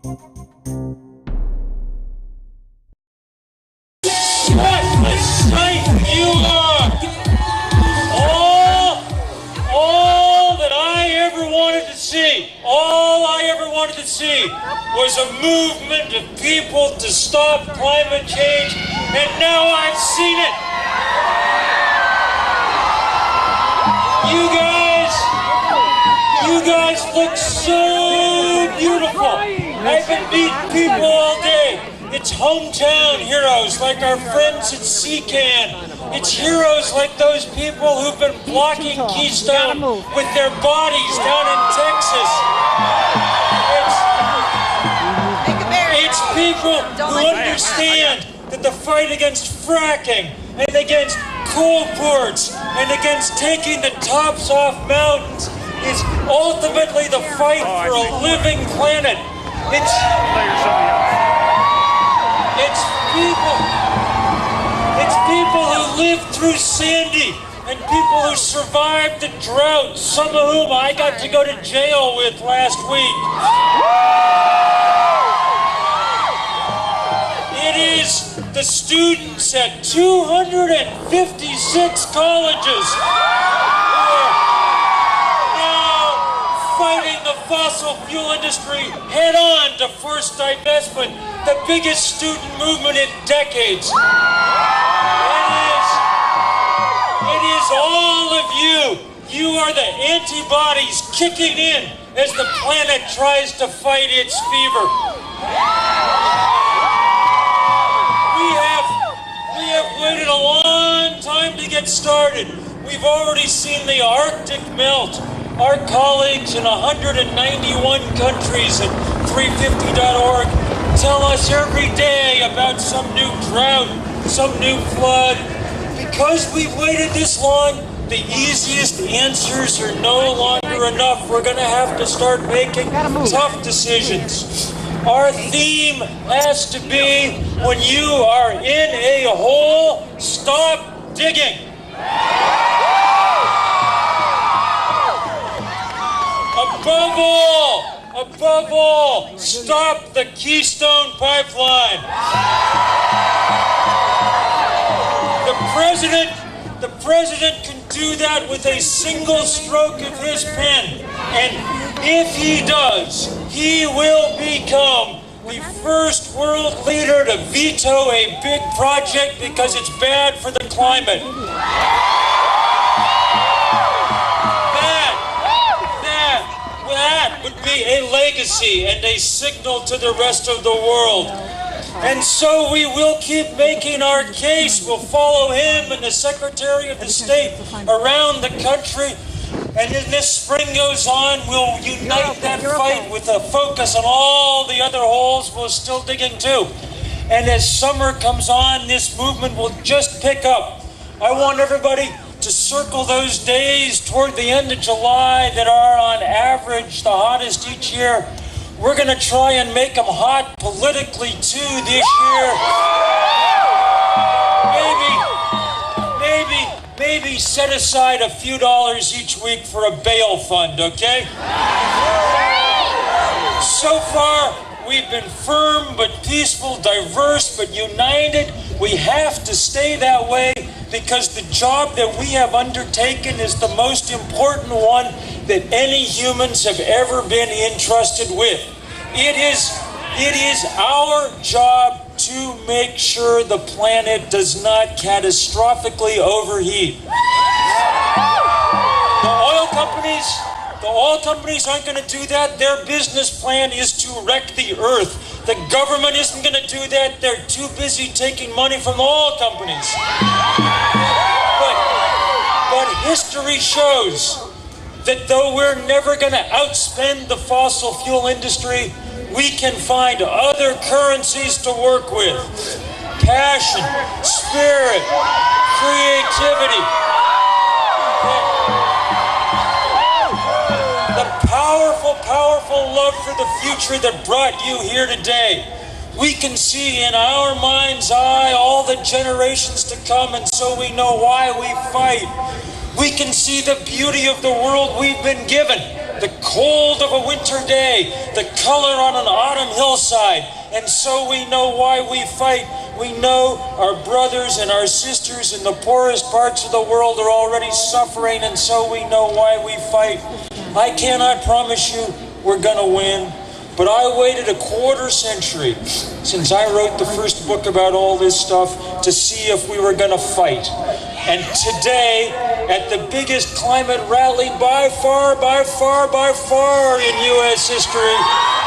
What a sight you are! All that I ever wanted to see, all I ever wanted to see was a movement of people to stop climate change, and now I've seen it. You guys look so beautiful. I've been meeting people all day. It's hometown heroes like our friends at CCAN. It's heroes like those people who've been blocking Keystone with their bodies down in Texas. It's people who understand that the fight against fracking and against coal ports and against taking the tops off mountains is ultimately the fight for a living planet. It's people who lived through Sandy and people who survived the drought, some of whom I got to go to jail with last week. It is the students at 256 colleges fighting the fossil fuel industry head on to force divestment, the biggest student movement in decades. It is all of you. You are the antibodies kicking in as the planet tries to fight its fever. We have waited a long time to get started. We've already seen the Arctic melt. Our colleagues in 191 countries at 350.org tell us every day about some new drought, some new flood. Because we've waited this long, the easiest answers are no longer enough. We're going to have to start making tough decisions. Our theme has to be, when you are in a hole, stop digging. Above all, stop the Keystone Pipeline. The president can do that with a single stroke of his pen. And if he does, he will become the first world leader to veto a big project because it's bad for the climate. That would be a legacy and a signal to the rest of the world. And so we will keep making our case. We'll follow him and the Secretary of the State around the country. And as this spring goes on, we'll unite that fight with a focus on all the other holes we're still digging too. And as summer comes on, this movement will just pick up. I want everybody to circle those days toward the end of July that are on average the hottest each year. We're going to try and make them hot politically too this year. Maybe set aside a few dollars each week for a bail fund, okay? So far, we've been firm but peaceful, diverse but united. We have to stay that way because the job that we have undertaken is the most important one that any humans have ever been entrusted with. It is our job to make sure the planet does not catastrophically overheat. The oil companies aren't going to do that. Their business plan is to wreck the earth. The government isn't going to do that. They're too busy taking money from the oil companies. But history shows that though we're never going to outspend the fossil fuel industry, we can find other currencies to work with. Passion, spirit, creativity. The powerful love for the future that brought you here today. We can see in our mind's eye all the generations to come, and so we know why we fight. We can see the beauty of the world we've been given. the cold of a winter day, the color on an autumn hillside. And so we know why we fight. We know our brothers and our sisters in the poorest parts of the world are already suffering, and so we know why we fight. I cannot promise you we're going to win, but I waited a quarter century since I wrote the first book about all this stuff to see if we were going to fight. And today, at the biggest climate rally by far in U.S. history,